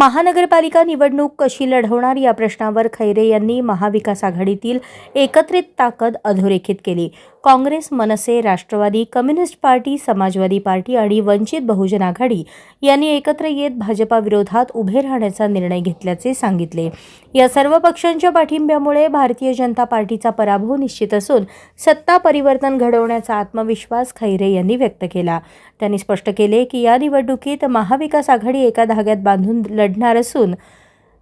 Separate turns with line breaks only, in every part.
महानगरपालिका निवडणूक कशी लढवणार या प्रश्नावर खैरे यांनी महाविकास आघाडीतील एकत्रित ताकद अधोरेखित केली। काँग्रेस, मनसे, राष्ट्रवादी, कम्युनिस्ट पार्टी, समाजवादी पार्टी आणि वंचित बहुजन आघाडी यांनी एकत्र येत भाजपाविरोधात उभे राहण्याचा निर्णय घेतल्याचे सांगितले। या सर्व पक्षांच्या पाठिंब्यामुळे भारतीय जनता पार्टीचा पराभव निश्चित असून सत्ता परिवर्तन घडवण्याचा आत्मविश्वास खैरे यांनी व्यक्त केला। त्यांनी स्पष्ट केले की या निवडणुकीत महाविकास आघाडी एका धाग्यात बांधून लढणार असून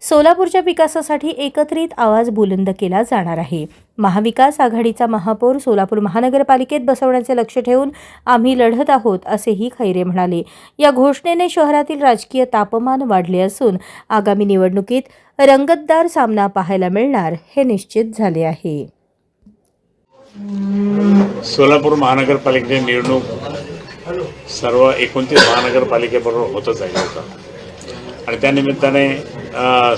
सोलापूरच्या विकासासाठी एकत्रित आवाज बुलंद केला जाणार आहे। महाविकास आघाडीचा महापौर सोलापूर महानगरपालिकेत बसवण्याचे लक्ष्य ठेवून आम्ही लढत आहोत असेही खैरे म्हणाले। या घोषणेने शहरातील राजकीय तापमान वाढले असून आगामी निवडणुकीत रंगतदार सामना पाहायला मिळणार हे निश्चित झाले आहे।
सोलापूर महानगरपालिकेची निवडणूक सर्व 29 महानगरपालिकेबरोबर होतच आहे आणि त्यानिमित्ताने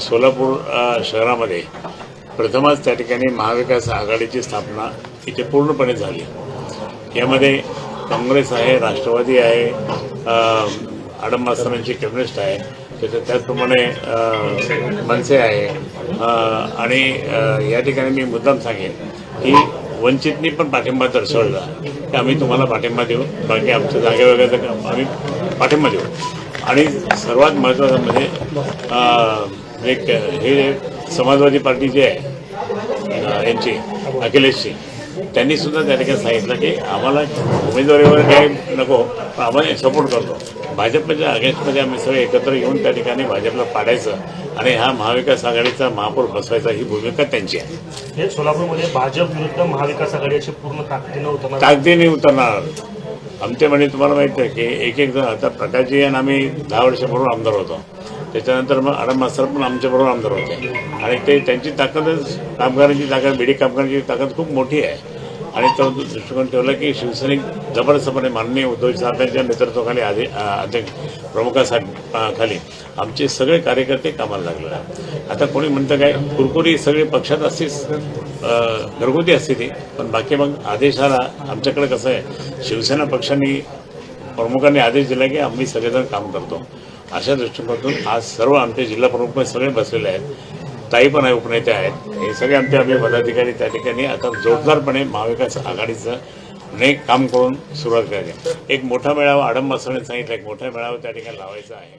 सोलापूर शहरामध्ये प्रथमच त्या ठिकाणी महाविकास आघाडीची स्थापना इथे पूर्णपणे झाली। यामध्ये काँग्रेस आहे, राष्ट्रवादी आहे, आडम मास्तरांची कम्युनिस्ट आहे, त्याचप्रमाणे मनसे आहे आणि या ठिकाणी मी मुद्दाम सांगेन की वंचितनी पण पाठिंबा दर्शवला की आम्ही तुम्हाला पाठिंबा देऊ, बाकी आमच्या जागेवगैरे आम्ही पाठिंबा देऊ। आणि सर्वात महत्त्वाचं म्हणजे एक हे समाजवादी पार्टी जी आहे यांची अखिलेशची, त्यांनीसुद्धा त्या ठिकाणी सांगितलं की आम्हाला उमेदवारीवर काही नको, पण आम्हाला सपोर्ट करतो। भाजपच्या अगेन्स्टमध्ये आम्ही सगळे एकत्र येऊन त्या ठिकाणी भाजपला पाडायचं आणि हा महाविकास आघाडीचा महापौर बसवायचा ही भूमिका त्यांची आहे।
हे सोलापूरमध्ये भाजप विरुद्ध महाविकास आघाडीची पूर्ण
ताकदीने उतरणार आमचे म्हणजे तुम्हाला माहिती आहे की एक जण आता प्रकाशजी आणि आम्ही 10 वर्षापूर्वी आमदार होतो, त्याच्यानंतर मग आडम मास्तर पण आमच्याबरोबर आमदार होते आणि ते त्यांची ताकदच कामगारांची ताकद, बीडी कामगारांची ताकद खूप मोठी आहे आणि तो दृष्टिकोन ठेवला की शिवसैनिक जबरदस्तपणे माननीय उद्धव साहेबांच्या नेतृत्वाखाली अध्यक्ष प्रमुखाखाली आमचे सगळे कार्यकर्ते कामाला लागले आहेत। आता कोणी म्हणतं काय कुरकुरी सगळे पक्षात असतीच, घरगुती असते ती, पण बाकी मग आदेशाला आमच्याकडे कसं आहे, शिवसेना पक्षांनी प्रमुखांनी आदेश दिला की आम्ही सगळेजण काम करतो। अशा दृष्टिकोनातून आज सर्व आमचे जिल्हा प्रमुख सगळे बसलेले आहेत, ताई पण आहे, उपनेते आहेत, हे सगळे आमचे पदाधिकारी त्या ठिकाणी आता जोरदारपणे महाविकास आघाडीचं काम करून सुरुवात करायची। एक मोठा मेळावा आडम मास्तरांनी सांगितलं, एक मोठा मेळावा त्या ठिकाणी लावायचा आहे।